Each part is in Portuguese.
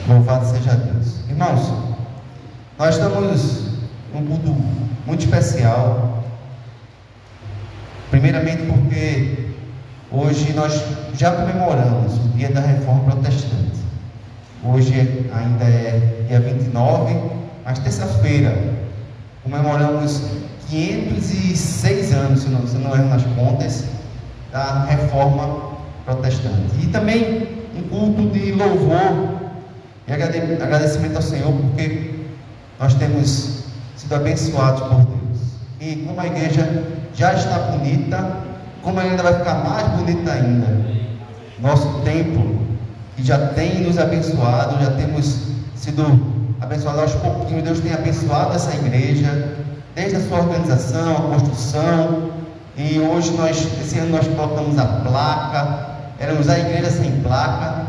Louvado seja Deus. Irmãos, nós estamos num culto muito especial. Primeiramente porque hoje nós já comemoramos o dia da Reforma Protestante. Hoje ainda é dia 29, mas terça-feira comemoramos 506 anos, se não erro nas contas, da Reforma Protestante. E também um culto de louvor e agradecimento ao Senhor, porque nós temos sido abençoados por Deus. E como a igreja já está bonita, como ela ainda vai ficar mais bonita ainda, nosso templo, que já tem nos abençoado, já temos sido abençoados aos pouquinhos. Deus tem abençoado essa igreja, desde a sua organização, a construção. E hoje esse ano nós colocamos a placa. Éramos a igreja sem placa,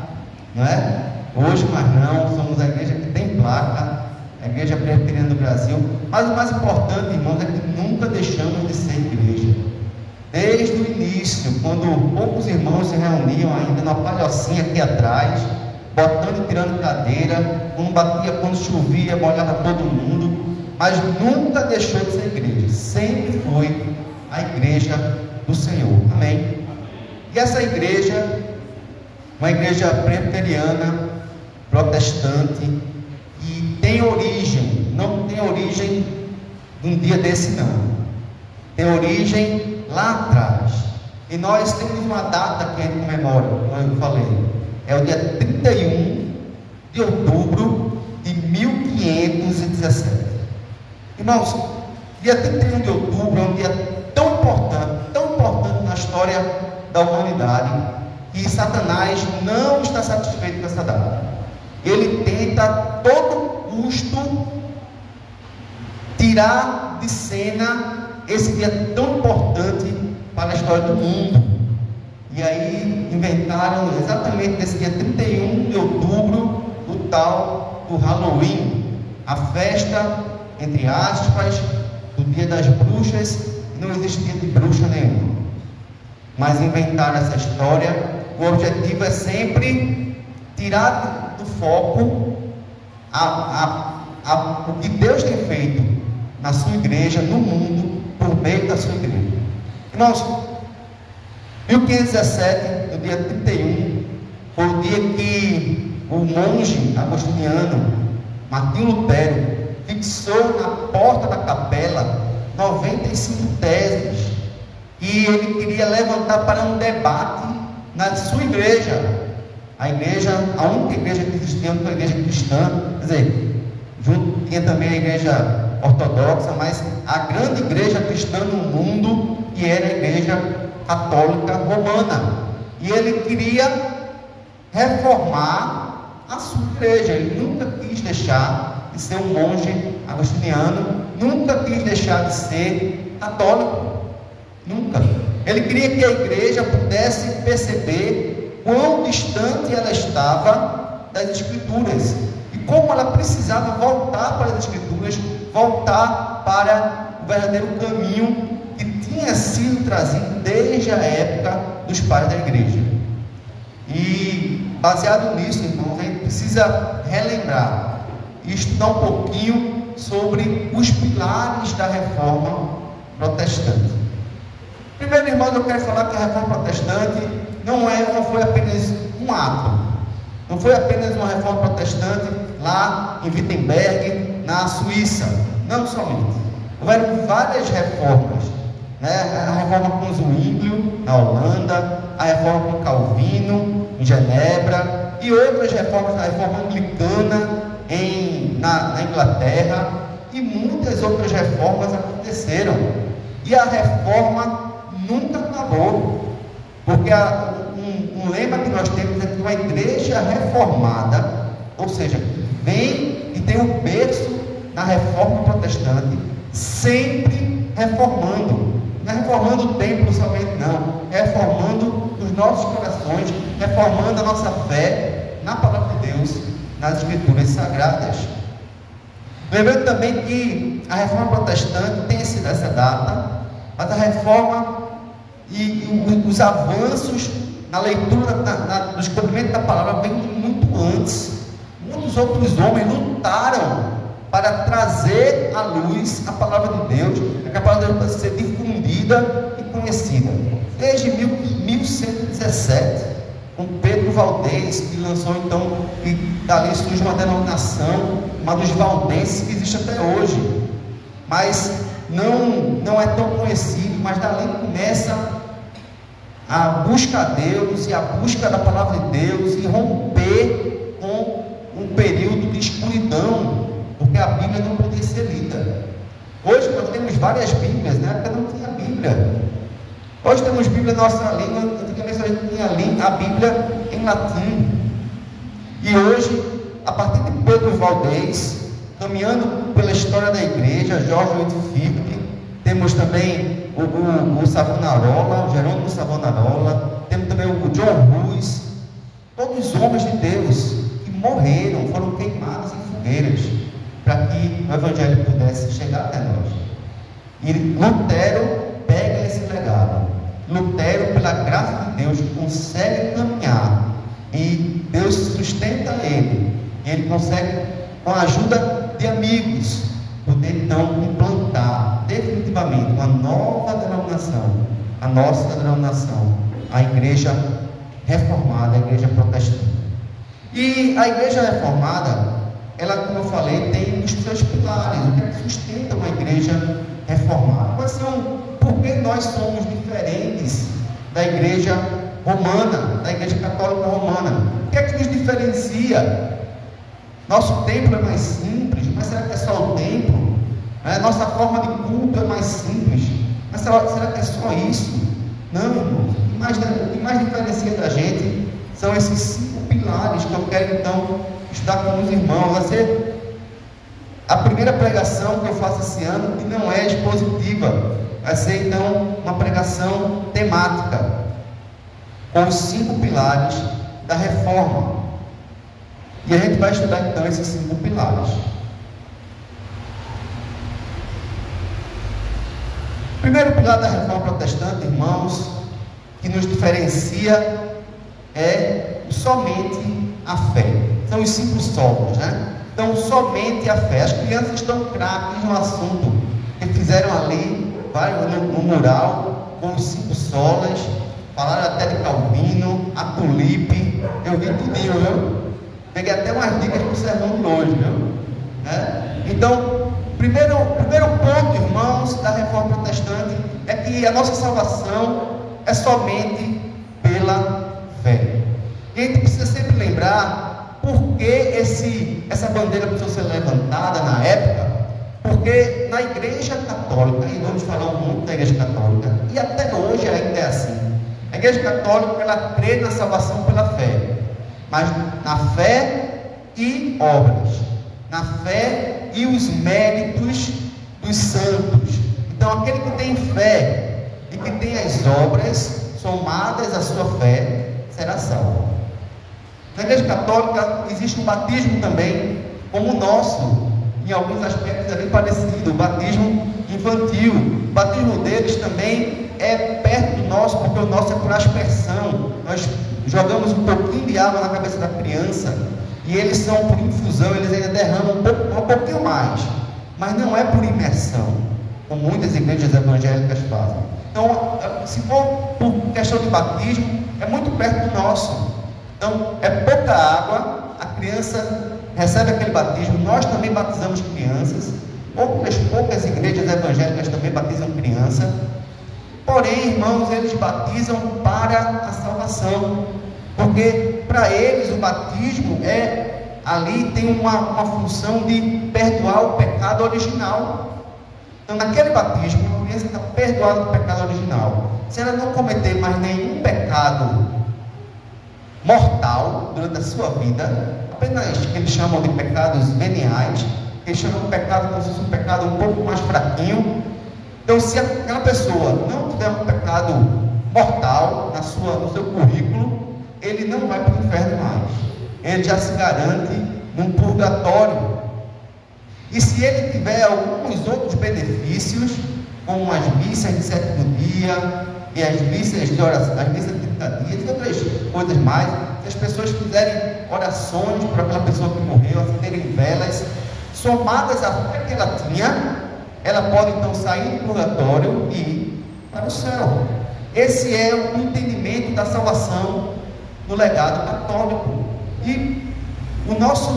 não é? Hoje, mas não, somos a igreja que tem placa, a igreja presbiteriana do Brasil. Mas o mais importante, irmãos, é que nunca deixamos de ser igreja. Desde o início, quando poucos irmãos se reuniam ainda na palhocinha aqui atrás, botando e tirando cadeira, quando batia, quando chovia, molhava todo mundo, mas nunca deixou de ser igreja, sempre foi a igreja do Senhor. Amém? E essa igreja, uma igreja presbiteriana, protestante, e tem origem, não tem origem de um dia desse não, tem origem lá atrás. E nós temos uma data que a gente comemora, como eu falei, é o dia 31 de outubro de 1517. Irmãos, dia 31 de outubro é um dia tão importante na história da humanidade, que Satanás não está satisfeito com essa data. Ele tenta a todo custo tirar de cena esse dia tão importante para a história do mundo. E aí inventaram exatamente nesse dia 31 de outubro o tal do Halloween, a festa, entre aspas, do dia das bruxas. Não existe dia de bruxa nenhuma, mas inventaram essa história. O objetivo é sempre tirar do foco o que Deus tem feito na sua igreja, no mundo, por meio da sua igreja. Irmãos, 1517, no dia 31, foi o dia que o monge agostiniano Martinho Lutero fixou na porta da capela 95 teses, e ele queria levantar para um debate na sua igreja, a única igreja cristã, que é a igreja cristã, quer dizer, junto tinha também a igreja ortodoxa, mas a grande igreja cristã no mundo, que era a igreja católica romana. E ele queria reformar a sua igreja. Ele nunca quis deixar de ser um monge agostiniano, nunca quis deixar de ser católico, nunca. Ele queria que a igreja pudesse perceber quão distante ela estava das Escrituras e como ela precisava voltar para as Escrituras, voltar para o verdadeiro caminho que tinha sido trazido desde a época dos pais da igreja. E baseado nisso, irmãos, a gente precisa relembrar e estudar um pouquinho sobre os pilares da Reforma Protestante. Primeiro, irmãos, eu quero falar que a Reforma Protestante não foi apenas um ato, não foi apenas uma Reforma Protestante lá em Wittenberg, na Suíça, não somente. Houveram várias reformas, né? A reforma com Zwinglio, na Holanda, a reforma com Calvino, em Genebra, e outras reformas, a reforma anglicana na Inglaterra, e muitas outras reformas aconteceram. E a reforma nunca acabou, porque um lema que nós temos é que uma igreja reformada, ou seja, vem e tem um berço na Reforma Protestante, sempre reformando. Não é reformando o templo somente, não, é reformando os nossos corações, reformando a nossa fé na palavra de Deus, nas Escrituras Sagradas. Lembrando também que a Reforma Protestante tem essa data, mas a reforma e os avanços na leitura, no descobrimento da palavra vem muito quantos outros homens lutaram para trazer à luz a palavra de Deus, para que a palavra de Deus possa ser difundida e conhecida. Desde 1117, com Pedro Valdez, que lançou então, e dali surge uma denominação, uma dos valdenses, que existe até hoje, mas não é tão conhecido, mas dali começa a busca a Deus e a busca da palavra de Deus e romper com um período de escuridão, porque a Bíblia não podia ser lida. Hoje nós temos várias Bíblias, na época não tinha Bíblia. Hoje temos Bíblia na nossa língua, antigamente a gente tinha a Bíblia em latim. E hoje, a partir de Pedro Valdez, caminhando pela história da igreja, George Whitefield, temos também o Savonarola, o Jerônimo Savonarola, temos também o John Hus, todos os homens de Deus que morreram, foram queimados em fogueiras, para que o Evangelho pudesse chegar até nós. E Lutero pega esse legado. Lutero, pela graça de Deus, consegue caminhar, e Deus sustenta ele, e ele consegue, com a ajuda de amigos, poder então implantar definitivamente uma nova denominação, a nossa denominação, a Igreja Reformada, a Igreja Protestante. E a Igreja Reformada, ela, como eu falei, tem os seus pilares, o que é que sustenta uma Igreja Reformada. Quais são, por que nós somos diferentes da Igreja Romana, da Igreja Católica Romana? O que é que nos diferencia? Nosso templo é mais simples, mas será que é só o templo? Nossa forma de culto é mais simples, mas será que é só isso? Não, irmãos. O que mais diferencia da gente são esses 5 pilares que eu quero então estudar com os irmãos. Vai ser a primeira pregação que eu faço esse ano, que não é expositiva, vai ser então uma pregação temática, com os 5 pilares da reforma. E a gente vai estudar então esses 5 pilares. O primeiro pilar da reforma protestante, irmãos, que nos diferencia é somente a fé. São os 5 solos, né? Então, somente a fé. As crianças estão craques no assunto, que fizeram ali, no mural, com os 5 solas, falaram até de Calvino, a Tulipe, eu vi tudinho, viu? Peguei até umas dicas para o sermão de hoje, viu? Então, primeiro ponto, irmãos, da reforma protestante é que a nossa salvação é somente pela fé. E a gente precisa sempre lembrar por que essa bandeira precisou ser levantada na época, porque na Igreja Católica, e vamos falar muito da Igreja Católica, e até hoje ainda é assim, a Igreja Católica, ela crê na salvação pela fé, mas na fé e obras, na fé e os méritos dos santos. Então, aquele que tem fé e que tem as obras somadas à sua fé, será salvo. Na Igreja Católica existe um batismo também, como o nosso, em alguns aspectos é bem parecido, o batismo infantil. O batismo deles também é perto do nosso, porque o nosso é por aspersão. Nós jogamos um pouquinho de água na cabeça da criança, e eles são por infusão, eles ainda derramam um pouquinho mais, mas não é por imersão, como muitas igrejas evangélicas fazem. Então, se for por questão de batismo, é muito perto do nosso. Então, é pouca água, a criança recebe aquele batismo. Nós também batizamos crianças, poucas igrejas evangélicas também batizam criança. Porém, irmãos, eles batizam para a salvação, porque para eles o batismo ali tem uma função de perdoar o pecado original. Então, naquele batismo, a criança está perdoada do pecado original. Se ela não cometer mais nenhum pecado mortal durante a sua vida, apenas que eles chamam de pecados veniais, que eles chamam de pecado como se fosse um pecado um pouco mais fraquinho. Então, se aquela pessoa não tiver um pecado mortal no seu currículo, ele não vai para o inferno mais. Ele já se garante num purgatório. E se ele tiver alguns outros benefícios, como as missas de 7º dia, e as missas de oração, as missas de 30 dias, e outras coisas mais, que as pessoas fizerem orações por aquela pessoa que morreu, acenderem velas, somadas à fé que ela tinha, ela pode então sair do purgatório e ir para o céu. Esse é o entendimento da salvação no legado católico. E o nosso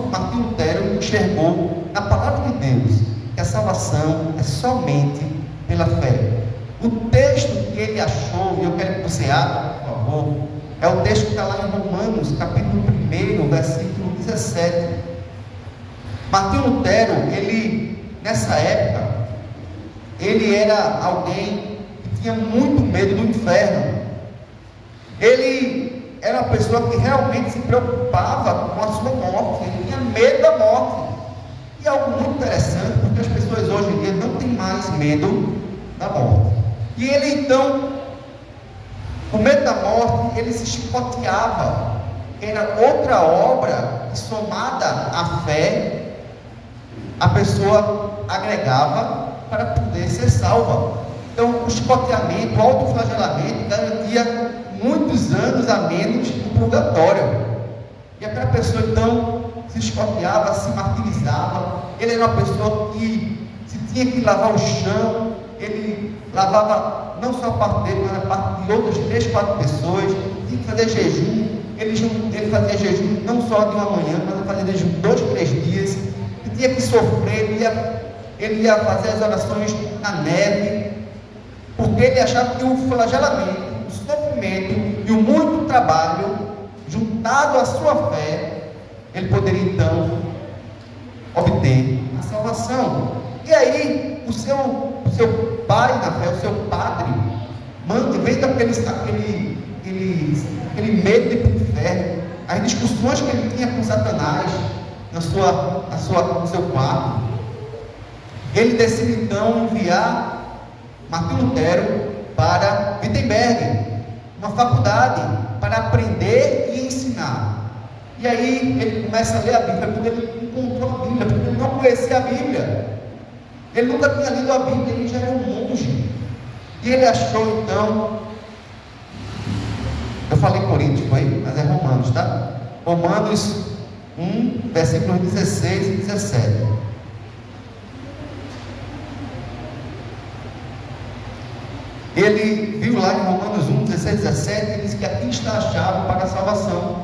Martinho Lutero enxergou na palavra de Deus que a salvação é somente pela fé. O texto que ele achou, e eu quero que você abra, por favor, é o texto que está lá em Romanos, capítulo 1, versículo 17. Martinho Lutero, nessa época, ele era alguém que tinha muito medo do inferno. Ele era uma pessoa que realmente se preocupava com a sua morte, ele tinha medo da morte. E algo muito interessante, porque as pessoas hoje em dia não têm mais medo da morte. E ele então, com medo da morte, ele se chicoteava. Era outra obra que, somada à fé, a pessoa agregava para poder ser salva. Então, o chicoteamento, o autoflagelamento garantia muitos anos a menos no purgatório. E aquela pessoa então se chicoteava, se martirizava. Ele era uma pessoa que, se tinha que lavar o chão, ele lavava não só a parte dele, mas a parte de outras 3, 4 pessoas. Tinha que fazer jejum. Ele fazia jejum não só de uma manhã, mas ele fazia jejum 2, 3 dias. Ele tinha que sofrer, ele ia fazer as orações na neve, porque ele achava que o flagelamento, o sofrimento e o muito trabalho, juntado à sua fé, ele poderia então obter a salvação. E aí, o seu pai na fé, o seu padre, vem daquele medo de ir para o inferno, as discussões que ele tinha com Satanás no seu quarto. Ele decide então enviar Martinho Lutero para Wittenberg, uma faculdade, para aprender e ensinar. E aí ele começa a ler a Bíblia, porque ele encontrou a Bíblia, porque ele não conhecia a Bíblia. Ele nunca tinha lido a Bíblia, ele já era um monge. E ele achou então, eu falei Coríntios, foi? Mas é Romanos, tá? Romanos 1, versículos 16 e 17. Ele viu lá em Romanos 1, 16 e 17, ele diz que aqui está a chave para a salvação.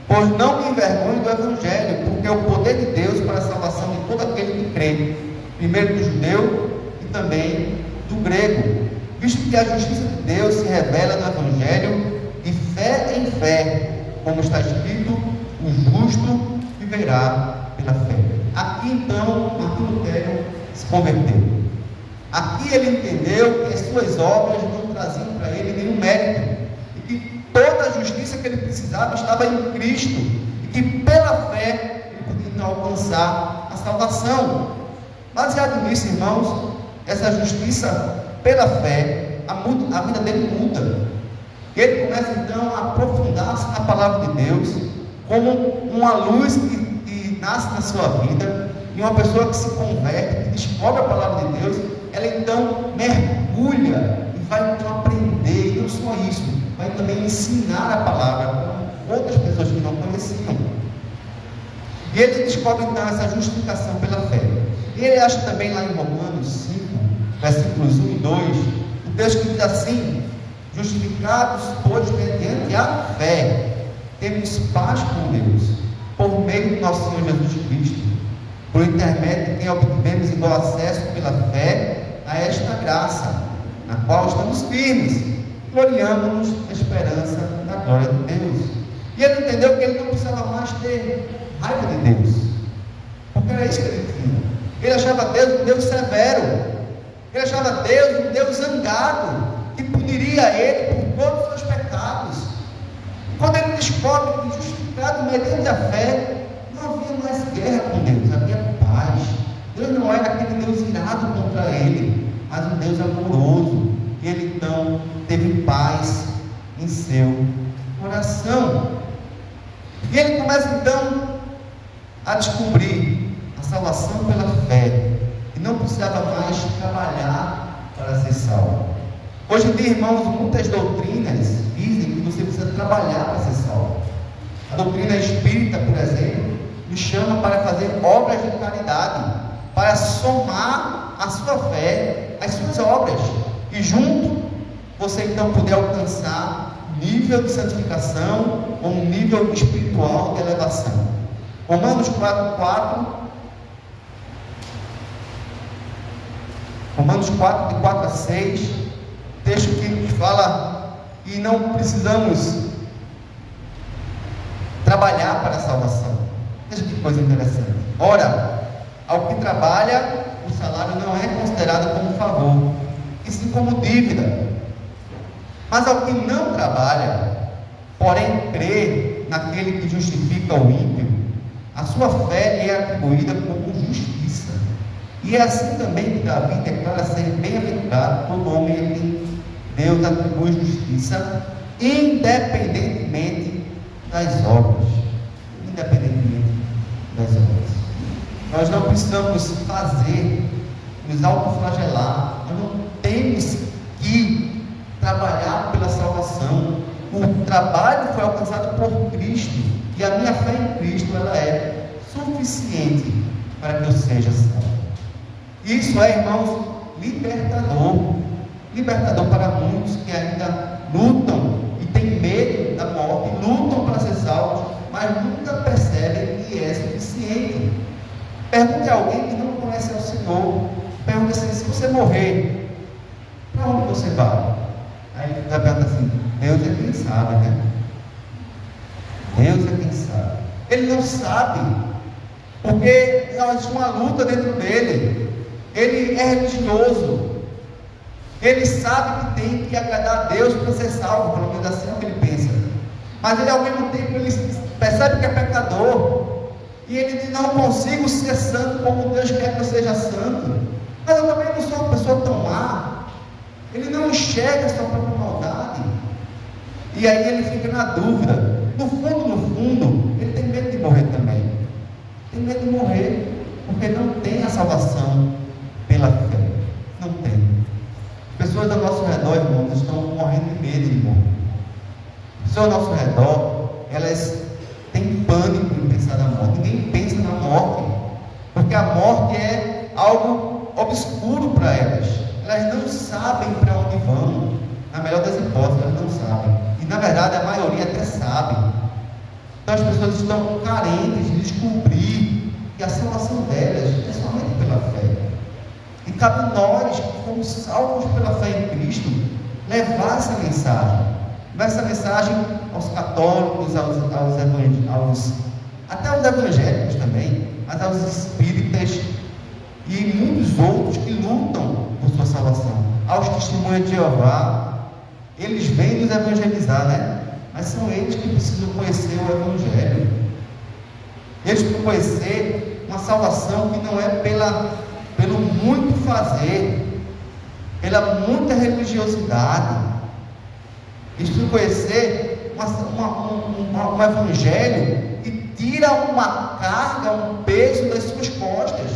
Pois não me envergonhe do Evangelho, porque é o poder de Deus para a salvação de todo aquele que crê, primeiro do judeu e também do grego, visto que a justiça de Deus se revela no Evangelho de fé em fé, como está escrito, o justo viverá pela fé. Aqui então Martinho Lutero se converteu. Aqui ele entendeu que as suas obras não traziam para ele nenhum mérito, e que toda a justiça que ele precisava estava em Cristo, e que pela fé ele podia então alcançar a salvação. Baseado nisso, irmãos, essa justiça pela fé, a vida dele muda. Ele começa então a aprofundar-se na palavra de Deus, como uma luz que nasce na sua vida, e uma pessoa que se converte, que descobre a palavra de Deus, ela então mergulha e vai então aprender, e não só isso, vai também ensinar a palavra para outras pessoas que não conheciam. E ele descobre então essa justificação pela fé. E ele acha também lá em Romanos 5, versículos 1 e 2, o texto que diz assim: justificados, pois, mediante a fé, temos paz com Deus, por meio do nosso Senhor Jesus Cristo, por intermédio de quem obtivemos igual acesso pela fé a esta graça, na qual estamos firmes, gloriamos-nos na esperança da glória de Deus. E ele entendeu que ele não precisava mais ter raiva de Deus, porque era isso que ele tinha. Ele achava Deus um Deus severo, ele achava Deus um Deus zangado, que puniria ele por todos os seus pecados. Quando ele descobre que, justificado mediante a fé, não havia mais guerra com Deus, havia paz. Deus não era aquele Deus irado contra ele, mas um Deus amoroso. E ele então teve paz em seu coração. E ele começa então a descobrir a salvação pela fé, e não precisava mais trabalhar para ser salvo. Hoje em dia, irmãos, muitas doutrinas dizem que você precisa trabalhar para ser salvo. nos chama para fazer obras de caridade, para somar a sua fé às suas obras, e junto você então poder alcançar nível de santificação ou um nível espiritual de elevação. Romanos 4:4, Romanos 4, de 4 a 6, texto que nos fala que não precisamos trabalhar para a salvação. Veja que coisa interessante. Ora, ao que trabalha, o salário não é considerado como favor, e sim como dívida. Mas ao que não trabalha, porém crê naquele que justifica o ímpio, a sua fé lhe é atribuída como justiça. E é assim também que Davi declara ser bem-aventurado todo homem a quem Deus atribui justiça, independentemente das obras. Independentemente das obras. Nós não precisamos nos autoflagelar. Nós não temos que trabalhar pela salvação. O trabalho foi alcançado por Cristo, e a minha fé em Cristo, ela é suficiente para que eu seja salvo. Isso é, irmãos, libertador para muitos que ainda lutam e têm medo da morte, lutam para ser salvos, mas nunca percebem que é suficiente. Pergunte a alguém que não conhece ao Senhor, pergunte assim: se você morrer, para onde você vai? Aí ele vai perguntar assim: Deus é quem sabe, né? Deus é quem sabe. Ele não sabe, porque existe uma luta dentro dele. Ele é religioso, ele sabe que tem que agradar a Deus para ser salvo, pelo menos assim é o que ele pensa, mas ele ao mesmo tempo ele percebe que é pecador, e ele diz: não consigo ser santo como Deus quer que eu seja santo, mas eu também não sou uma pessoa tão má. Ele não enxerga a sua própria maldade, e aí ele fica na dúvida. No fundo, ele tem medo de morrer também, tem medo de morrer, porque não tem a salvação pela fé, não tem. Pessoas ao nosso redor, irmãos, estão morrendo de medo de morrer. Pessoas ao nosso redor, elas têm pânico em pensar na morte. Ninguém pensa na morte, porque a morte é algo obscuro para elas. Elas não sabem para onde vão. Na melhor das hipóteses, elas não sabem. E na verdade, a maioria até sabe. Então as pessoas estão carentes de descobrir que a salvação delas é somente pela fé. E cabe nós, que fomos salvos pela fé em Cristo, levar essa mensagem aos católicos, até aos evangélicos também, mas aos espíritas e muitos outros que lutam por sua salvação, aos testemunhos de Jeová. Eles vêm nos evangelizar, né? Mas são eles que precisam conhecer o Evangelho. Eles precisam conhecer uma salvação que não é pelo muito fazer, pela muita religiosidade. Eles precisam conhecer um Evangelho que tira uma carga, um peso das suas costas,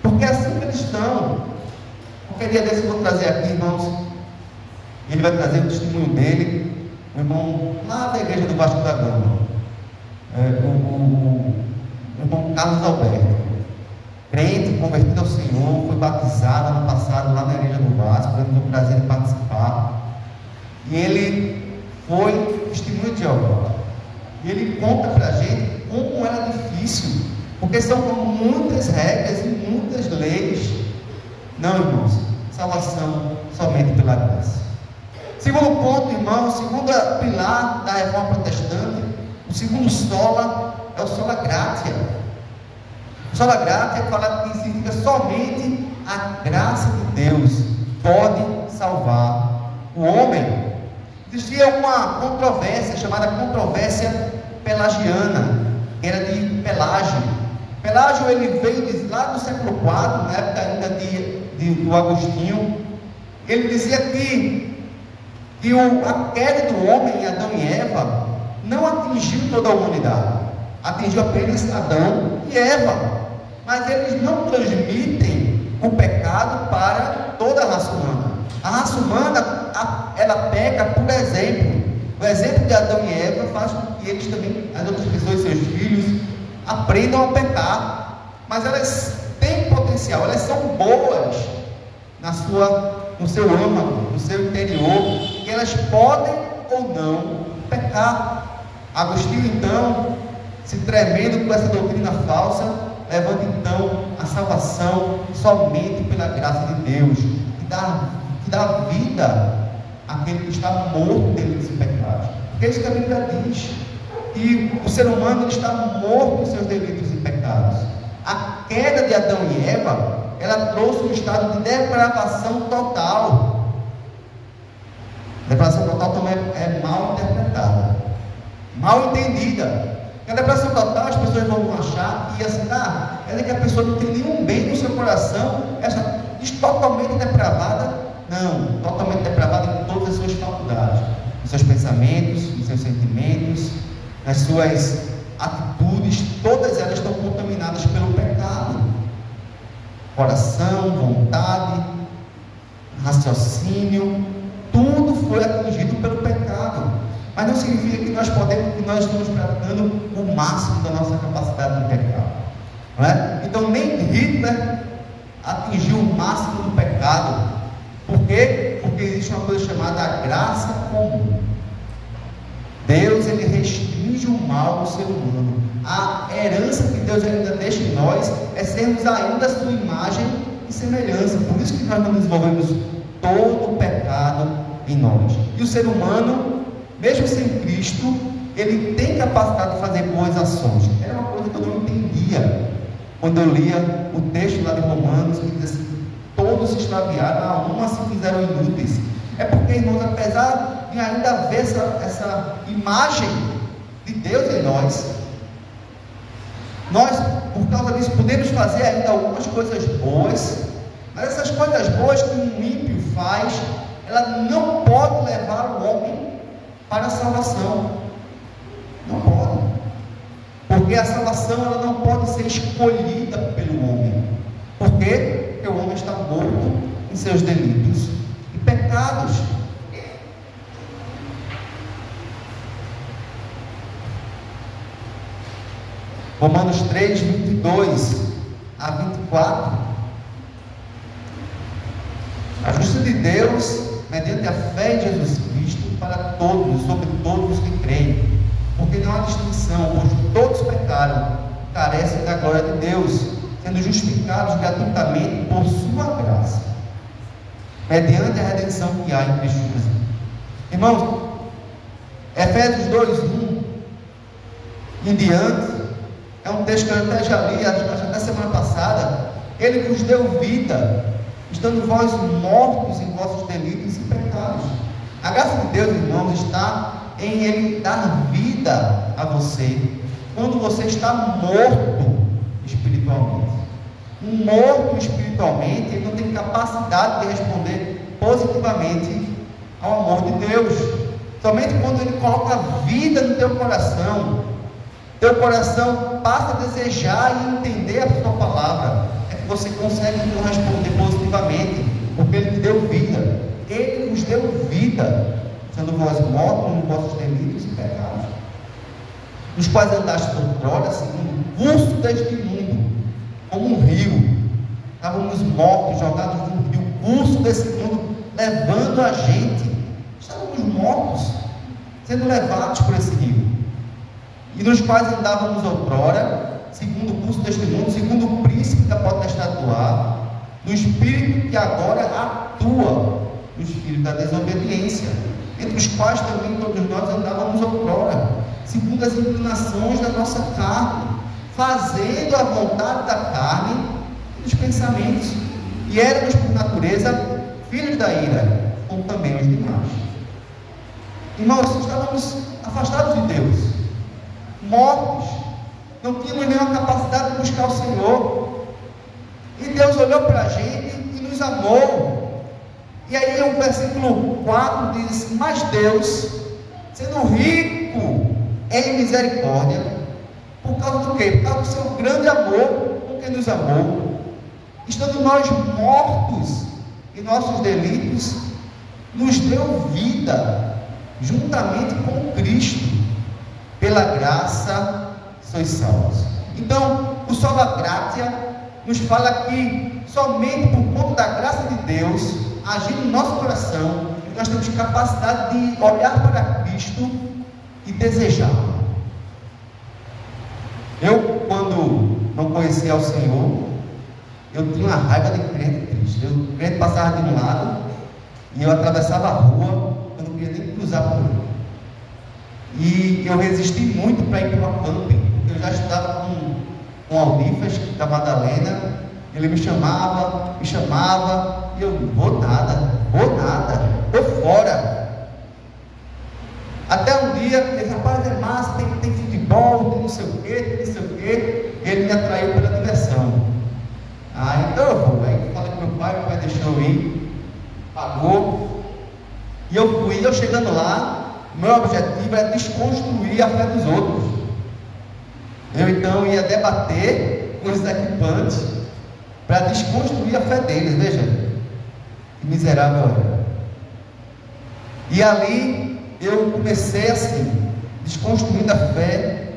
porque é assim que eles estão. Qualquer dia desse eu vou trazer aqui, irmãos. Ele vai trazer o testemunho dele, o irmão lá da igreja do Vasco da Gama, o irmão Carlos Alberto, crente, convertido ao Senhor, foi batizado ano passado lá na igreja do Vasco, eu tive o prazer de participar, e ele foi testemunho de Jeová, e ele conta para a gente como era difícil, porque são muitas regras e muitas leis. Não, irmãos, salvação somente pela graça. Segundo ponto, irmão, o segundo pilar da reforma protestante, o segundo sola, é o sola gratia. O sola gratia fala que significa somente a graça de Deus pode salvar o homem. Existia uma controvérsia chamada controvérsia pelagiana, que era de Pelágio. Pelágio, ele veio lá do século IV, na época ainda do Agostinho. Ele dizia que a queda do homem, Adão e Eva, não atingiu toda a humanidade, atingiu apenas Adão e Eva, mas eles não transmitem o pecado para toda a raça humana. A raça humana, ela peca por exemplo. O exemplo de Adão e Eva faz com que eles também, as outras pessoas, seus filhos, aprendam a pecar, mas elas têm potencial, elas são boas no seu âmago, no seu interior, e elas podem ou não pecar. Agostinho, então, se tremendo com essa doutrina falsa, levanta então a salvação somente pela graça de Deus, que dá vida àquele que está morto dentro dos pecados. Porque é isso que a Bíblia diz, que o ser humano ele está morto em seus delitos e pecados. A queda de Adão e Eva, ela trouxe um estado de depravação total. Depravação total também é mal interpretada, mal entendida. Na depravação total, as pessoas vão achar que é que a pessoa não tem nenhum bem no seu coração, ela diz totalmente depravada. Não, totalmente depravada em todas as suas faculdades, nos seus pensamentos, nos seus sentimentos, nas suas atitudes, todas elas estão contaminadas pelo pecado. Coração, vontade, raciocínio, tudo foi atingido pelo pecado. Mas não significa que nós estamos praticando o máximo da nossa capacidade de pecar, não é? Então nem Hitler atingiu o máximo do pecado. Por quê? Porque existe uma coisa chamada graça comum. Deus, ele restringe o mal do ser humano. A herança que Deus ainda deixa em nós é sermos ainda a sua imagem e semelhança. Por isso que nós não desenvolvemos todo o pecado em nós. E o ser humano, mesmo sem Cristo, ele tem capacidade de fazer boas ações. Era uma coisa que eu não entendia quando eu lia o texto lá de Romanos, que diz assim: todos se extraviaram, a uma se fizeram inúteis. É porque, irmãos, apesar de ainda haver essa imagem de Deus em nós, por causa disso, podemos fazer ainda algumas coisas boas, mas essas coisas boas que um ímpio faz, ela não pode levar o homem para a salvação. Não pode. Porque a salvação ela não pode ser escolhida pelo homem. Por quê? Porque o homem está morto em seus delitos e pecados. Romanos 3, 22 a 24. A justiça de Deus, mediante a fé em Jesus Cristo, para todos, sobre todos os que creem, porque não há distinção, pois todos pecaram, carecem da glória de Deus, sendo justificados gratuitamente por sua graça, mediante a redenção que há em Cristo Jesus. Irmãos, Efésios 2:1 em diante, é um texto que eu até já li, até semana passada. Ele vos deu vida, estando vós mortos em vossos delitos e pecados. A graça de Deus, irmãos, está em Ele dar vida a você, quando você está morto espiritualmente. Um morto espiritualmente, ele não tem capacidade de responder positivamente ao amor de Deus. Somente quando Ele coloca vida no teu coração passa a desejar e entender a sua palavra, é que você consegue então responder positivamente, porque Ele te deu vida. Ele vos deu vida, sendo vós mortos nos vossos delitos e pecados, nos quais andastes outrora, segundo o curso deste mundo, como um rio. Estávamos mortos, jogados no rio, o curso desse mundo, levando a gente. Estávamos mortos, sendo levados por esse rio, e nos quais andávamos outrora, segundo o curso deste mundo, segundo o príncipe da potestade do ar, do espírito que agora atua no espírito da desobediência, entre os quais também todos nós andávamos outrora, segundo as inclinações da nossa carne, fazendo a vontade da carne e dos pensamentos, e éramos por natureza filhos da ira, como também os demais. Irmãos, estávamos afastados de Deus, mortos, não tínhamos nenhuma capacidade de buscar o Senhor, e Deus olhou para a gente e nos amou. E aí o versículo 4 diz: mas Deus, sendo rico em misericórdia, por causa do quê? Por causa do seu grande amor com que nos amou, estando nós mortos em nossos delitos, nos deu vida juntamente com Cristo. Pela graça sois salvos. Então, o Sola Gratia nos fala que somente por conta da graça de Deus agir no nosso coração, nós temos capacidade de olhar para Cristo e desejá-lo. Eu, quando não conhecia o Senhor, eu tinha uma raiva de crente triste. O crente passava de um lado e eu atravessava a rua, eu não queria nem cruzar por ele. E eu resisti muito para ir para uma camping. Eu já estudava com Aldifas da Madalena. Ele me chamava, e eu não vou nada, estou fora. Até um dia, ele disse: rapaz, é massa, tem futebol, tem não sei o quê. Ele me atraiu pela diversão. Então eu vou. Aí falei com meu pai deixou eu ir, pagou, e eu fui. Eu chegando lá, meu objetivo era desconstruir a fé dos outros. Eu então ia debater com os equipantes para desconstruir a fé deles. Veja, que miserável era. E ali eu comecei assim, desconstruindo a fé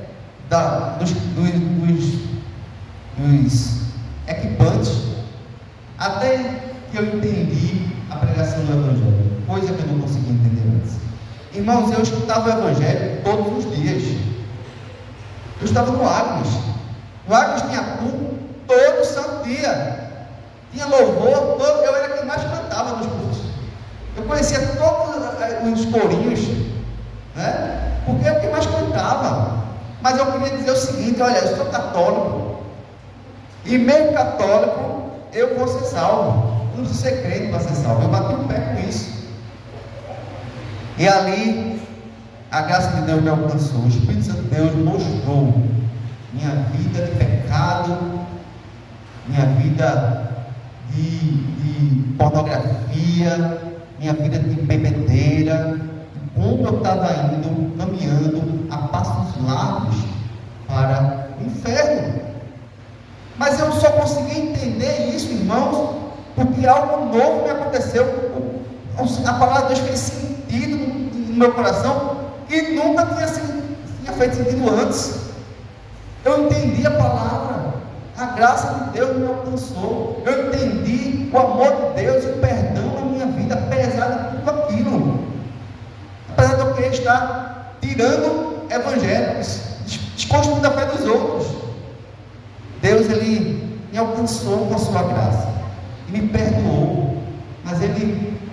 dos equipantes, até que eu entendi a pregação do Evangelho, coisa que eu não conseguia entender antes. Irmãos, eu escutava o Evangelho todos os dias. Eu estava no Agnes. O Agnes tinha culto todo santo dia. Tinha louvor, eu era quem mais cantava nos cultos. Eu conhecia todos os corinhos, né? Porque eu quem mais cantava. Mas eu queria dizer o seguinte: olha, eu sou católico, e meio católico eu vou ser salvo. Eu não preciso ser crente para ser salvo. Eu bati o pé com isso. E ali a graça de Deus me alcançou. O Espírito Santo de Deus mostrou minha vida de pecado, minha vida de pornografia, minha vida de bebedeira, como eu estava indo, caminhando a passos largos para o inferno. Mas eu só consegui entender isso, irmãos, porque algo novo me aconteceu. A palavra de Deus fez sentido no meu coração que nunca tinha feito sentido antes. Eu entendi a palavra, a graça de Deus me alcançou. Eu entendi o amor de Deus e o perdão na minha vida, apesar de tudo aquilo. Apesar de eu querer estar tirando evangélicos, desconstruindo a fé dos outros, Deus, Ele me alcançou com a sua graça e me perdoou. Mas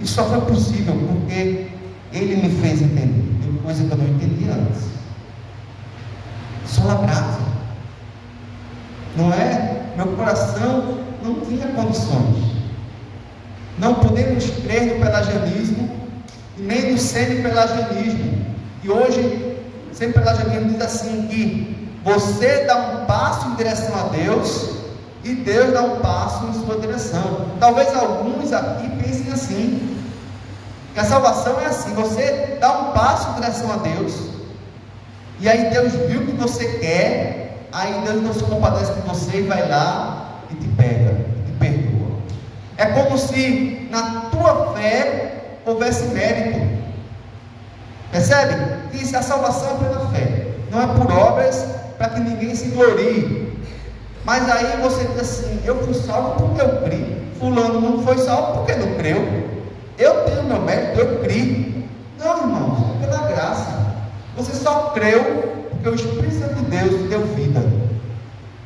isso só foi possível porque Ele me fez entender coisa que eu não entendi antes. Só a graça, não é? Meu coração não tinha condições. Não podemos crer no pelagianismo e nem no semi-pelagianismo. E hoje, semi-pelagianismo diz assim que você dá um passo em direção a Deus e Deus dá um passo em sua direção. Talvez alguns aqui pensem assim, que a salvação é assim: você dá um passo em direção a Deus, e aí Deus viu o que você quer, aí Deus não se compadece de você e vai lá e te pega, e te perdoa. É como se na tua fé houvesse mérito. Percebe? Que a salvação é pela fé, não é por obras para que ninguém se glorie. Mas aí você diz assim: eu fui salvo porque eu criei. Fulano não foi salvo porque não creu. Eu tenho meu mérito, eu criei. Não, irmãos, é pela graça. Você só creu porque o Espírito Santo de Deus deu vida,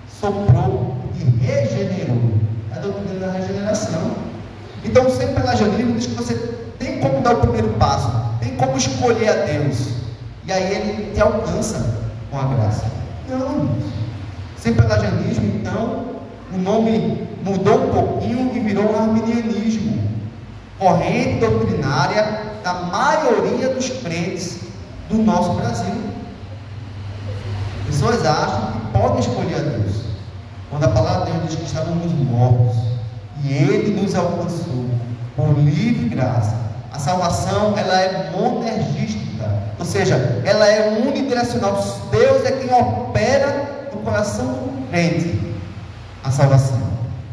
soprou e regenerou. É a doutrina da regeneração. Então, o semi-pelagianismo diz que você tem como dar o primeiro passo, tem como escolher a Deus, e aí Ele te alcança com a graça. Não, irmãos. Semi-pelagianismo, então, o nome mudou um pouquinho e virou arminianismo, corrente doutrinária da maioria dos crentes do nosso Brasil. Pessoas acham que podem escolher a Deus, quando a palavra de Deus diz que estávamos mortos e Ele nos alcançou por livre graça. A salvação, ela é monergística, ou seja, ela é unidirecional. Deus é quem opera no coração do crente a salvação,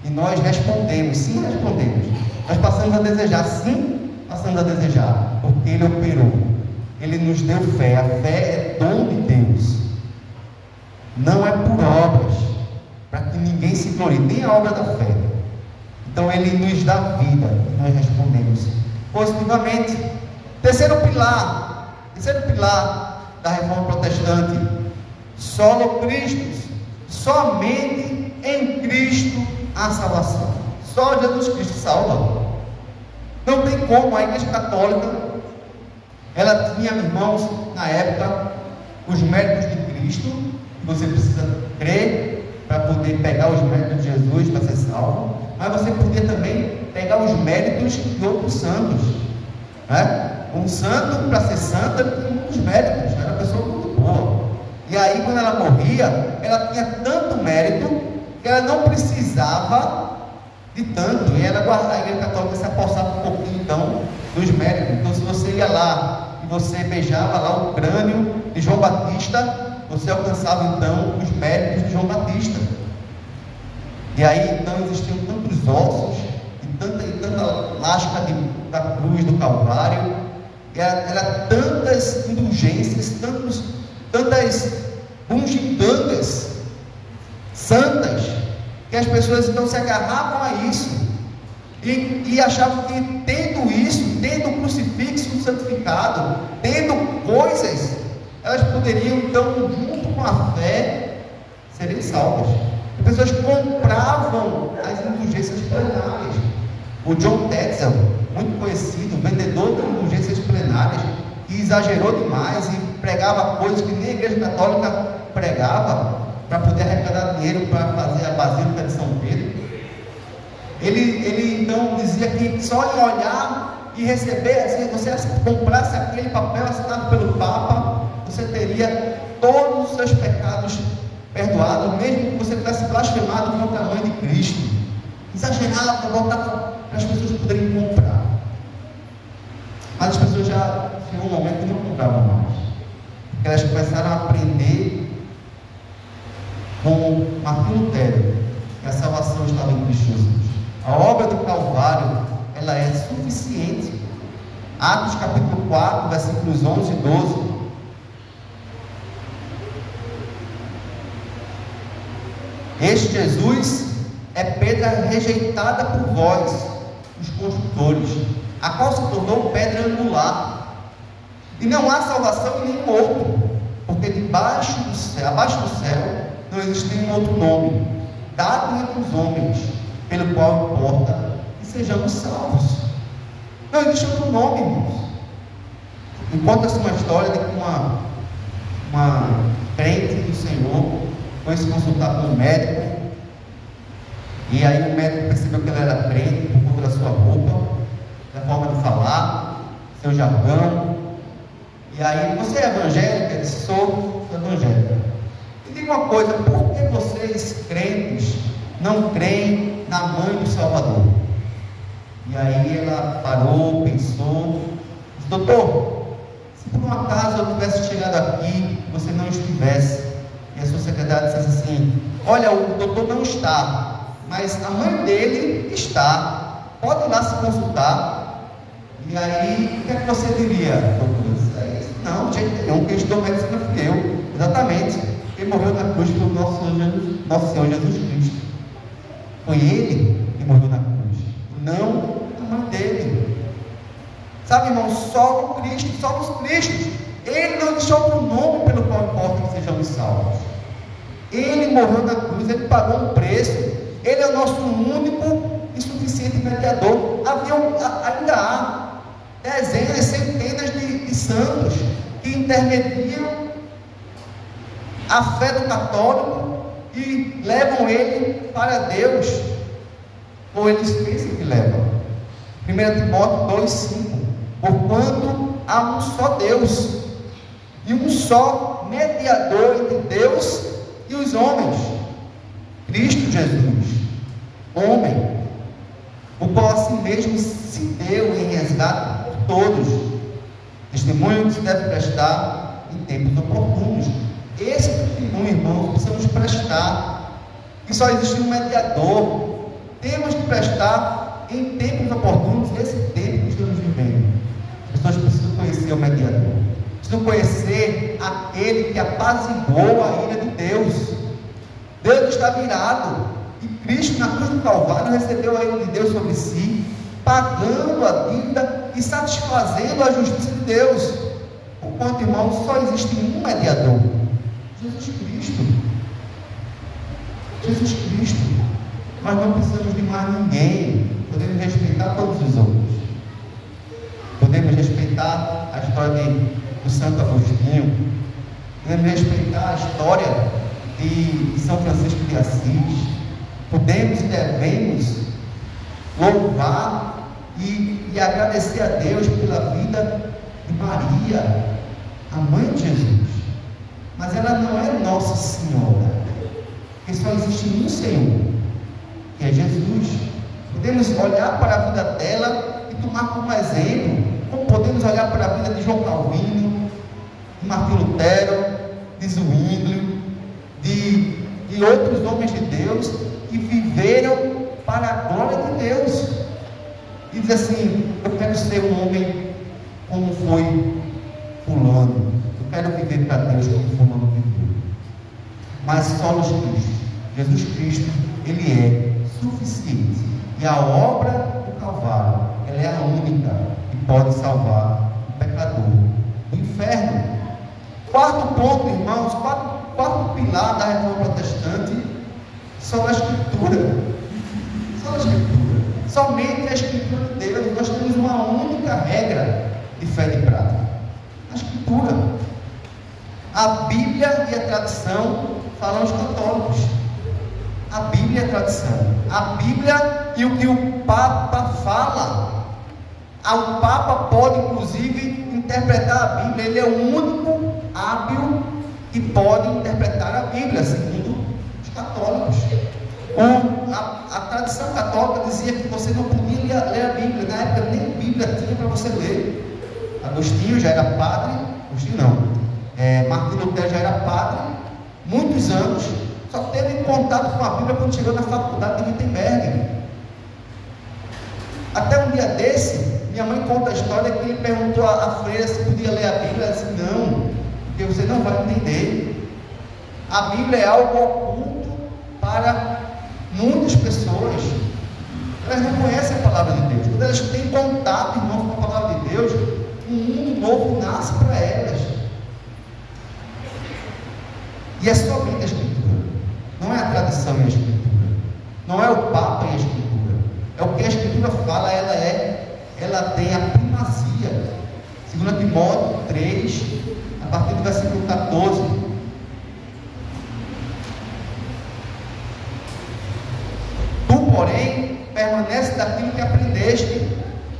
e nós respondemos, sim, respondemos. Nós passamos a desejar, sim, passamos a desejar, porque Ele operou, Ele nos deu fé. A fé é dom de Deus. não é por obras, para que ninguém se glorie, nem a obra da fé. Então Ele nos dá vida, e nós respondemos positivamente. Terceiro pilar da Reforma Protestante: solo Cristo, somente em Cristo a salvação. Só Jesus Cristo salva. Não tem como. A Igreja Católica, ela tinha, irmãos, na época, os méritos de Cristo, que você precisa crer para poder pegar os méritos de Jesus para ser salvo, mas você podia também pegar os méritos de outros santos, né? Um santo, para ser santo, ele tinha muitos méritos, era uma pessoa muito boa. E aí, quando ela morria, ela tinha tanto mérito que ela não precisava de tanto, e ela guardava. A Igreja Católica se apossava um pouquinho então dos méritos. Então, se você ia lá e você beijava lá o crânio de João Batista, você alcançava então os méritos de João Batista. E aí então existiam tantos ossos e tanta lasca da cruz do Calvário, era tantas indulgências, tantas bungitangas santas, que as pessoas então se agarravam a isso e achavam que tendo isso, tendo o crucifixo santificado, tendo coisas, elas poderiam então, junto com a fé, serem salvas. As pessoas compravam as indulgências plenárias. O John Tetzel, muito conhecido, vendedor de indulgências plenárias, que exagerou demais e pregava coisas que nem a Igreja Católica pregava, para poder arrecadar dinheiro para fazer a Basílica de São Pedro. Ele então dizia que só em olhar e receber, se você comprasse aquele papel assinado pelo Papa, você teria todos os seus pecados perdoados, mesmo que você tivesse blasfemado contra a mãe de Cristo. Exagerado, voltava para as pessoas poderem comprar. Mas as pessoas já chegou um momento que não compravam mais, porque elas começaram a aprender com Martinho Lutero que a salvação estava em Cristo Jesus. A obra do Calvário, ela é suficiente. Atos capítulo 4, versículos 11 e 12. Este Jesus é pedra rejeitada por vós, os construtores, a qual se tornou pedra angular. E não há salvação em nenhum outro, porque abaixo do céu, não existe nenhum outro nome dado entre os homens, pelo qual importa que sejamos salvos. Não existe outro nome, irmãos. Conta-se uma história de que uma crente do Senhor foi se consultar com um médico, e aí o médico percebeu que ela era crente por conta da sua roupa, da forma de falar, seu jargão. E aí: você é evangélica? Ele disse: sou evangélica. E diga uma coisa: por que vocês crentes não creem na mãe do Salvador? E aí ela parou, pensou, disse: doutor, se por um acaso eu tivesse chegado aqui, você não estivesse, e a sua secretária dissesse assim: olha, o doutor não está, mas a mãe dele está, pode ir lá se consultar. E aí, o que é que você diria, doutor? Não, de jeito nenhum, quem estou medicina fui eu. Exatamente. Quem morreu na cruz foi o nosso Senhor Jesus Cristo. Foi Ele que morreu na cruz, não a mãe dele. Sabe, irmão, só o Cristo, só os Cristos. Ele não deixou outro nome pelo qual importa que sejamos salvos. Ele morreu na cruz, Ele pagou um preço. Ele é o nosso único e suficiente mediador. Ainda há dezenas, centenas de santos que intermediam a fé do católico e levam ele para Deus, ou eles pensam que levam. 1 Timóteo 2,5: porquanto há um só Deus e um só mediador entre Deus e os homens, Cristo Jesus, homem, o qual a si mesmo se deu em resgate por todos, testemunho que se deve prestar em tempos oportunos. Esse testemunho, irmãos, precisamos prestar, que só existe um mediador. Temos que prestar em tempos oportunos, nesse tempo que estamos vivendo. As pessoas precisam conhecer o mediador, precisam conhecer aquele que apaziguou a ira de Deus. Deus está virado. E Cristo, na cruz do Calvário, recebeu a ira de Deus sobre si, pagando a dívida e satisfazendo a justiça de Deus. Porquanto, irmãos, só existe um mediador: Jesus Cristo. Jesus Cristo. Nós não precisamos de mais ninguém. Podemos respeitar todos os outros. Podemos respeitar a história do Santo Agostinho. Podemos respeitar a história de São Francisco de Assis. Podemos e devemos louvar e agradecer a Deus pela vida de Maria, a mãe de Jesus. Mas ela não é Nossa Senhora, porque só existe um Senhor, que é Jesus. Podemos olhar para a vida dela e tomar como exemplo, como podemos olhar para a vida de João Calvino, de Martim Lutero, de Zwinglio, de outros homens de Deus que viveram para a glória de Deus. E diz assim: eu quero ser um homem como foi fulano, eu quero viver para Deus como fulano viveu. Mas só Jesus Cristo, Ele é suficiente, e a obra do Calvário, ela é a única que pode salvar o pecador do inferno. Quarto ponto, irmãos, quarto pilar da reforma protestante: só a Escritura. Só a Escritura. Somente a Escritura de Deus. Nós temos uma única regra de fé e de prática: a Escritura. A Bíblia e a tradição falam os católicos. A Bíblia e a tradição. A Bíblia e o que o Papa fala. O Papa pode, inclusive, interpretar a Bíblia. Ele é o único hábil que pode interpretar a Bíblia, segundo os católicos. A tradição católica dizia que você não podia ler a Bíblia. Na época nem Bíblia tinha para você ler. Agostinho já era padre. Agostinho não. Martim Lutero já era padre. Muitos anos. Só teve contato com a Bíblia quando chegou na faculdade de Wittenberg. Até um dia desse, minha mãe conta a história que ele perguntou à freira se podia ler a Bíblia. Ela disse: não, porque você não vai entender. A Bíblia é algo oculto para muitas pessoas. Elas não conhecem a palavra de Deus. Quando elas têm contato, irmãos, com a palavra de Deus, um mundo novo nasce para elas. E é somente a Escritura. Não é a tradição e a Escritura. Não é o Papa e a Escritura. É o que a Escritura fala. Ela tem a primazia. 2 Timóteo 3, a partir do versículo 14. Tu, porém, permanece daquilo que aprendeste,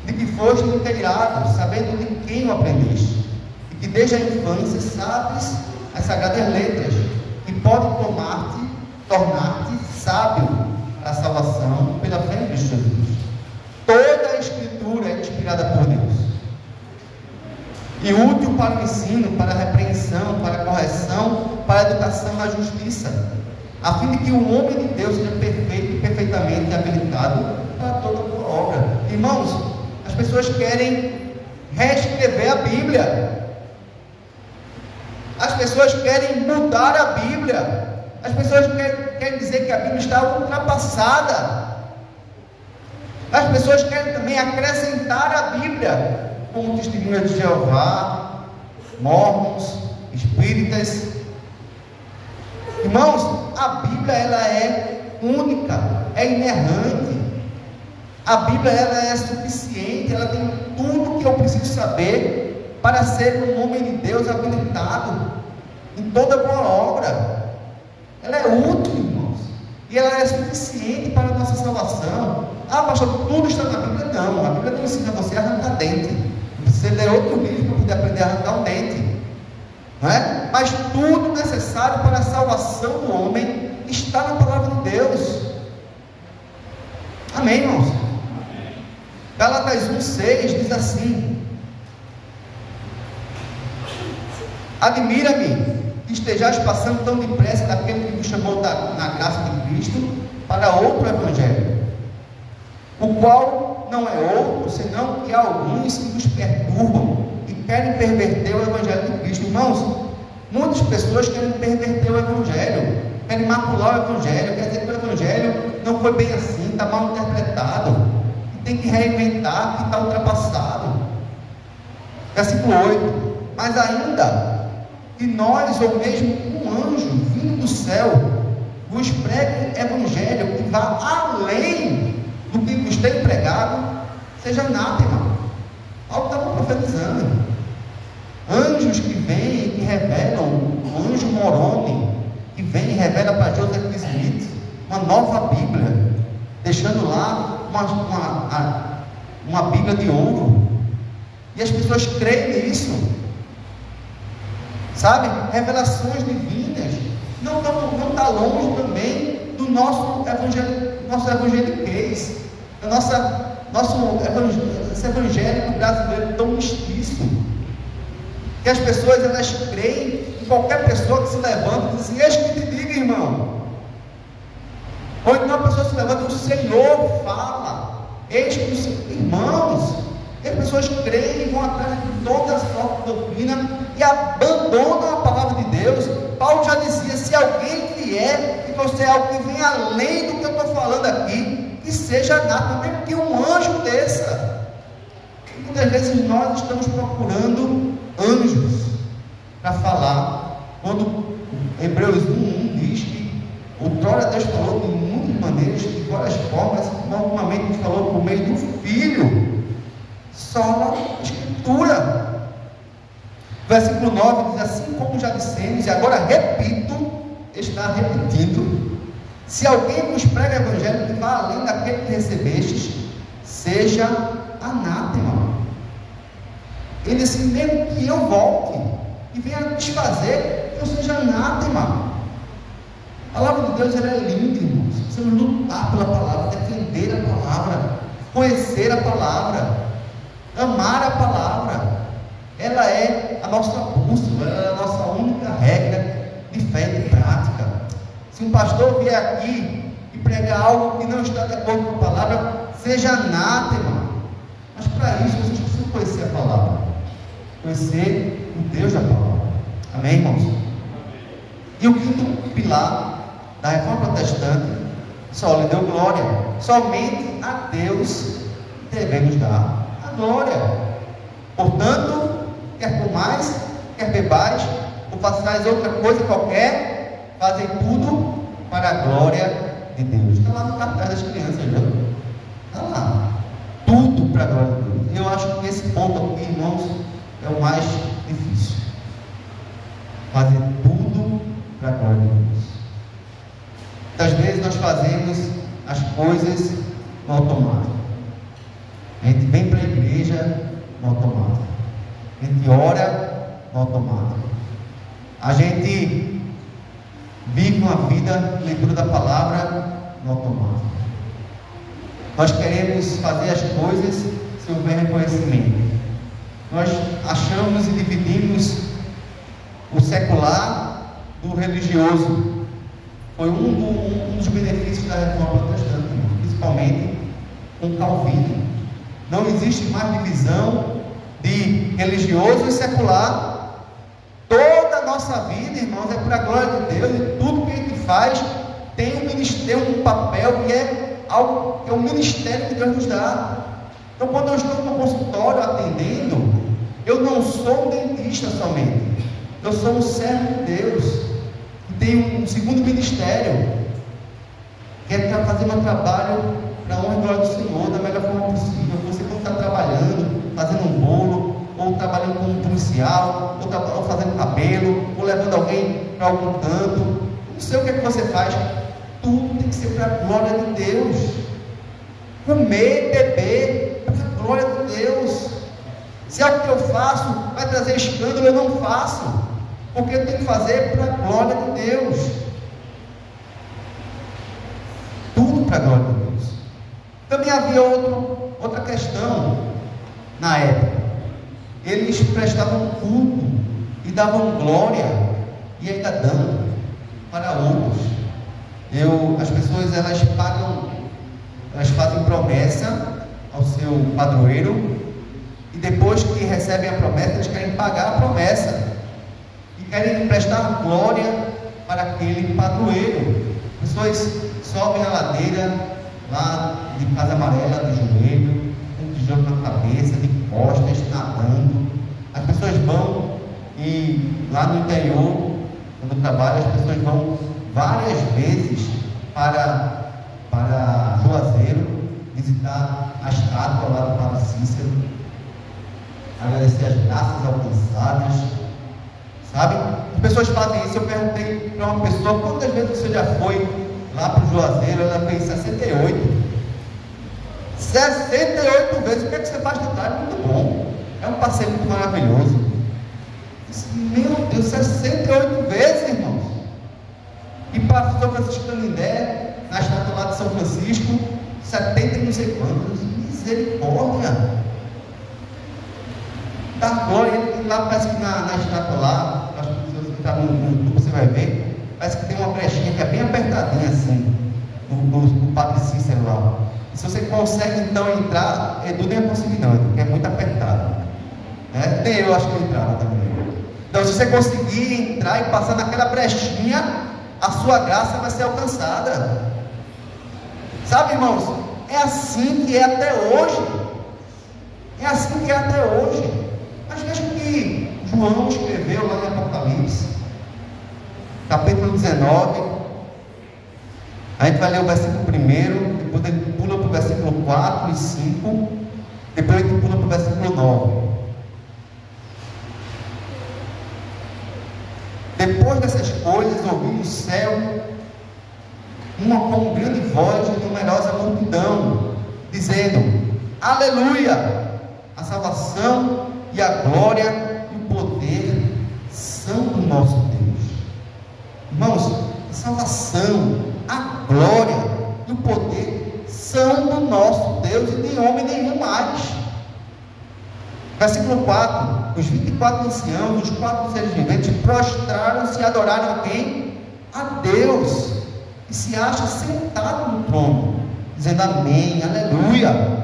de que foste inteirado, sabendo de quem o aprendeste, e que desde a infância sabes as sagradas letras, que podem tornar-te sábio para a salvação pela fé em Cristo Jesus. Toda a Escritura é inspirada por Deus e útil para o ensino, para a repreensão, para a correção, para a educação na justiça, a fim de que o homem de Deus seja perfeito e perfeitamente habilitado para toda boa obra. Irmãos, as pessoas querem reescrever a Bíblia. As pessoas querem mudar a Bíblia. As pessoas querem dizer que a Bíblia está ultrapassada. As pessoas querem também acrescentar a Bíblia, como Testemunhas de Jeová, Mormons, Espíritas. Irmãos, a Bíblia, ela é única, é inerrante. A Bíblia, ela é suficiente, ela tem tudo que eu preciso saber para ser um homem de Deus habilitado em toda boa obra. Ela é útil, irmãos, e ela é suficiente para a nossa salvação. Ah, pastor, tudo está na Bíblia? Não, a Bíblia não ensina você a arrancar dente. Você lê outro livro para poder aprender a arrancar um dente, não é? Mas tudo necessário para a salvação do homem está na palavra de Deus. Amém, irmãos? Gálatas 1,6 diz assim: admira-me que estejais passando tão depressa daquele que vos chamou na graça de Cristo para outro evangelho, o qual não é outro senão que há alguns que nos perturbam e querem perverter o evangelho de Cristo. Irmãos, Muitas pessoas querem perverter o Evangelho, querem macular o Evangelho, quer dizer que o Evangelho não foi bem assim, está mal interpretado, que tem que reinventar, que está ultrapassado. Versículo 8: mas ainda que nós, ou mesmo um anjo vindo do céu, vos pregue Evangelho que vá além do que vos tem pregado, seja anátema. Algo estava profetizando. Anjos que vêm e que revelam, o anjo Moroni, que vem e revela para Joseph Smith uma nova Bíblia, deixando lá uma Bíblia de ouro, e as pessoas creem nisso, sabe? Revelações divinas. Não está longe também do nosso evangeliquez, esse evangélico brasileiro tão mestiço, que as pessoas elas creem em qualquer pessoa que se levanta e diz assim: eis que te diga, irmão. Ou então a pessoa se levanta e o Senhor fala, eis que os irmãos. E as pessoas creem e vão atrás de toda a sua doutrina e abandonam a palavra de Deus. Paulo já dizia: se alguém vier e trouxer algo que venha além do que eu estou falando aqui, que seja nada, mesmo que um anjo desça. E muitas vezes nós estamos procurando anjos para falar, quando Hebreus 1:1 diz que outrora Deus falou de muitas maneiras, de várias formas, normalmente Deus falou por meio do Filho. Só na Escritura. Versículo 9 diz: assim como já dissemos, e agora repito, está repetindo: se alguém vos prega o Evangelho que vá além daquele que recebestes, seja anátema. Ele disse: mesmo que eu volte e venha desfazer, que eu seja anátema. A palavra de Deus ela é linda, irmãos. Precisamos lutar pela palavra, defender a palavra, conhecer a palavra, amar a palavra. Ela é a nossa bússola, ela é a nossa única regra de fé e de prática. Se um pastor vier aqui e pregar algo que não está de acordo com a palavra, seja anátema. Mas para isso vocês precisam conhecer a palavra, conhecer o Deus da palavra. Amém, irmãos? E o quinto pilar da reforma protestante: só lhe deu glória. Somente a Deus devemos dar a glória. Portanto, quer comais, quer bebais, ou façais outra coisa qualquer, fazem tudo para a glória de Deus. Está lá no cartaz das crianças, viu? Está lá. Tudo para a glória de Deus. Eu acho que esse ponto aqui, irmãos, é o mais difícil. Fazer tudo para a glória de Deus. Muitas vezes nós fazemos as coisas no automático. A gente vem para a igreja no automático. A gente ora no automático. A gente vive uma vida, leitura da palavra no automático. Nós queremos fazer as coisas sem houver reconhecimento. Nós achamos e dividimos o secular do religioso. Foi um dos benefícios da reforma protestante, principalmente com Calvino. Não existe mais divisão de religioso e secular. Toda a nossa vida, irmãos, é para a glória de Deus, e tudo que a gente faz tem um papel que é algo, que é um ministério que Deus nos dá. Então, quando eu estou no consultório atendendo, eu não sou um dentista somente, eu sou um servo de Deus, que tem um segundo ministério, que é fazer meu trabalho para a honra e glória do Senhor, da melhor forma possível. Você quando está trabalhando, fazendo um bolo, ou trabalhando como policial, ou fazendo cabelo, ou levando alguém para algum canto, não sei o que é que você faz, tudo tem que ser para a glória de Deus. Comer, beber, para a glória de Deus. Se algo que eu faço vai trazer escândalo, eu não faço, porque eu tenho que fazer para a glória de Deus. Tudo para a glória de Deus. Também havia outra questão na época. Eles prestavam culto e davam glória, e ainda dão para outros. As pessoas elas fazem promessa ao seu padroeiro, e depois que recebem a promessa, eles querem pagar a promessa, e querem prestar glória para aquele padroeiro. Pessoas sobem a ladeira lá de Casa Amarela, de joelho, com um tijolo na cabeça, de costas, nadando. As pessoas vão, e lá no interior, quando trabalho, as pessoas vão várias vezes para Juazeiro, visitar a estátua lá do Padre Cícero, agradecer as graças alcançadas, sabe? As pessoas fazem isso. Eu perguntei para uma pessoa quantas vezes você já foi lá para o Juazeiro. Ela fez 68. 68 vezes. O que é que você faz de tarde? Muito bom, é um passeio muito maravilhoso. Meu Deus, 68 vezes, irmãos. E para São Francisco Canindé, na estátua lá de São Francisco, 70 e não sei quantos. Misericórdia! Da glória. Ele lá, parece que na estátua lá, acho que se você entrar no YouTube você vai ver, parece que tem uma brechinha que é bem apertadinha assim, no Padre Cícero lá. E se você consegue então entrar, Edu nem é conseguir não, porque é muito apertado, né? Nem eu acho que eu entrava também. Então, se você conseguir entrar e passar naquela brechinha, a sua graça vai ser alcançada. Sabe, irmãos? É assim que é até hoje. É assim que é até hoje. Mas veja o que João escreveu lá em Apocalipse, capítulo 19. A gente vai ler o versículo 1, depois a gente pula para o versículo 4 e 5, depois a gente pula para o versículo 9. Depois dessas coisas, ouvi no céu uma grande voz de numerosa multidão, dizendo: Aleluia! A salvação e a glória e o poder são do nosso Deus. Irmãos, a salvação, a glória e o poder são do nosso Deus e de homem nenhum mais. Versículo 4: os 24 anciãos, os 4 seres viventes, prostraram-se e adoraram a quem? A Deus, e se acha sentado no trono, dizendo amém, aleluia.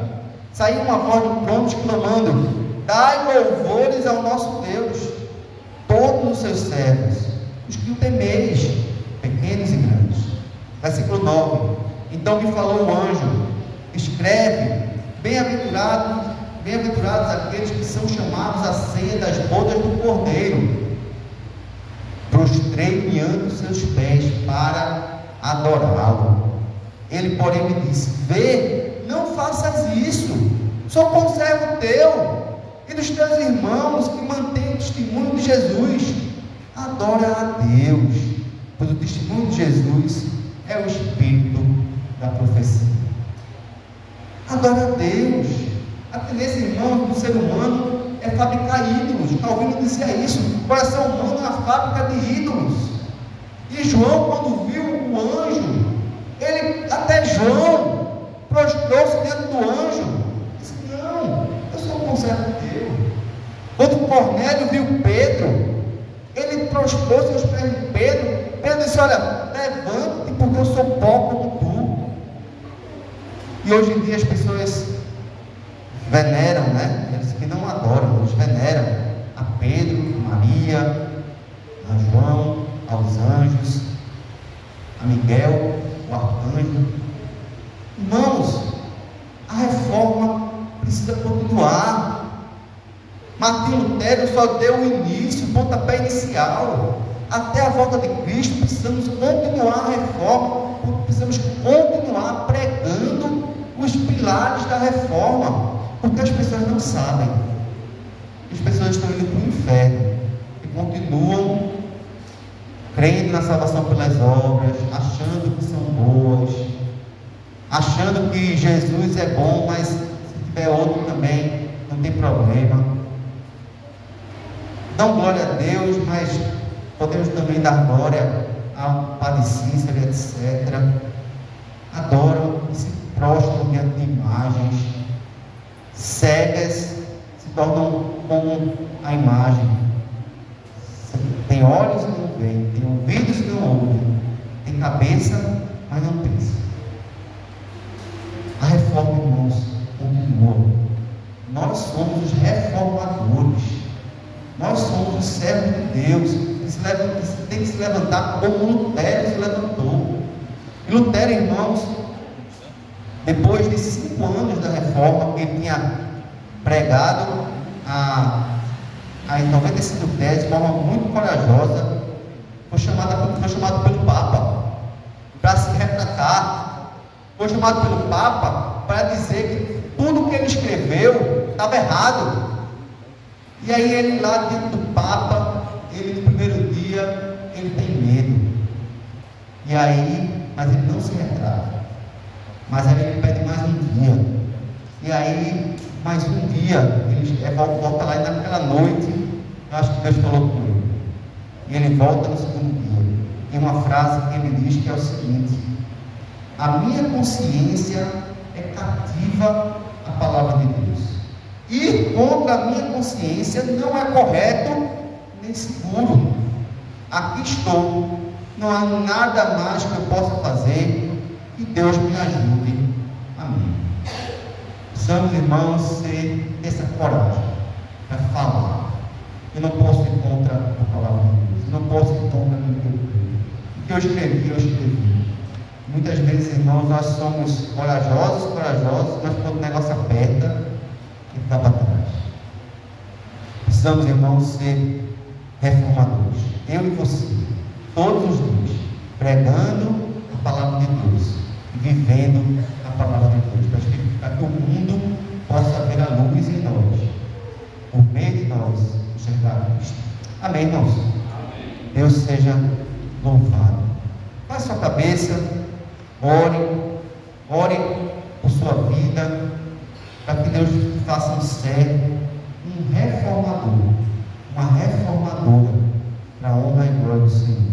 Saiu uma voz do trono exclamando: dai louvores ao nosso Deus, todos os seus servos, os que o temeis, pequenos e grandes. Versículo 9: então me falou o anjo: escreve, bem-aventurados aqueles que são chamados à ceia das bodas do Cordeiro. Prostrei-me ante os seus pés para adorá-lo. Ele, porém, me disse: vê, não faças isso, sou conservo teu e dos teus irmãos que mantêm o testemunho de Jesus. Adora a Deus, pois o testemunho de Jesus é o espírito da profecia. Adora a Deus. A tendência, irmão, do ser humano é fabricar ídolos. Calvino dizia isso: o coração humano é uma fábrica de ídolos. E João, quando viu o anjo, até João prostrou-se diante do anjo, disse: não, eu sou um conservo teu. Quando Cornélio viu Pedro, ele prostrou-se aos pés de Pedro. Pedro disse: olha, levante-te, porque eu sou pó como tu. E hoje em dia as pessoas veneram, né? Eles que não adoram, eles veneram a Pedro, a Maria, a João, aos anjos, a Miguel, o arcanjo. Irmãos, a reforma precisa continuar. Martim Lutero só deu o início, o pontapé inicial. Até a volta de Cristo precisamos continuar a reforma, precisamos continuar pregando os pilares da reforma, porque as pessoas não sabem. As pessoas estão indo para o inferno e continuam crendo na salvação pelas obras, achando que são boas, achando que Jesus é bom, mas se tiver outro também não tem problema. Dão glória a Deus, mas podemos também dar glória ao Padre Cícero, etc. Adoram e se prostram diante de imagens cegas, se tornam como a imagem. Tem olhos e não veem, tem ouvidos e não ouvem, tem cabeça, mas não pensa. A reforma, irmãos, continua. Nós somos os reformadores, nós somos os servos de Deus, tem que se levantar como Lutero se levantou. E Lutero, irmãos, depois de 5 anos da reforma, que ele tinha pregado em 95 teses, de forma muito corajosa, foi chamado pelo Papa para se retratar. Foi chamado pelo Papa para dizer que tudo que ele escreveu estava errado. E aí ele lá diante do Papa, ele no primeiro dia, ele tem medo. E aí, mas ele não se retrata. Mas aí ele pede mais um dia. E aí, mais um dia, ele volta lá e naquela noite, eu acho que Deus falou com ele. E ele volta no segundo dia. E uma frase que ele diz que é o seguinte: a minha consciência é cativa à palavra de Deus. Ir contra a minha consciência não é correto nem seguro. Aqui estou. Não há nada mais que eu possa fazer. Que Deus me ajude. Amém. Precisamos, irmãos, ter essa coragem para falar. Eu não posso ir contra a palavra de Deus. Eu não posso ir contra aquilo que eu creio. O que eu escrevi. Muitas vezes, irmãos, nós somos corajosos, mas quando o negócio aperta, ele está para trás. Precisamos, irmãos, ser reformadores. Eu e você, todos os dias, pregando a palavra de Deus, vivendo a palavra de Deus, para que o mundo possa ver a luz em nós, por meio de nós, enxergar Cristo. Amém, irmãos? Amém. Deus seja louvado. Baixe sua cabeça, ore por sua vida, para que Deus faça um servo, um reformador, uma reformadora, para a honra e glória do Senhor.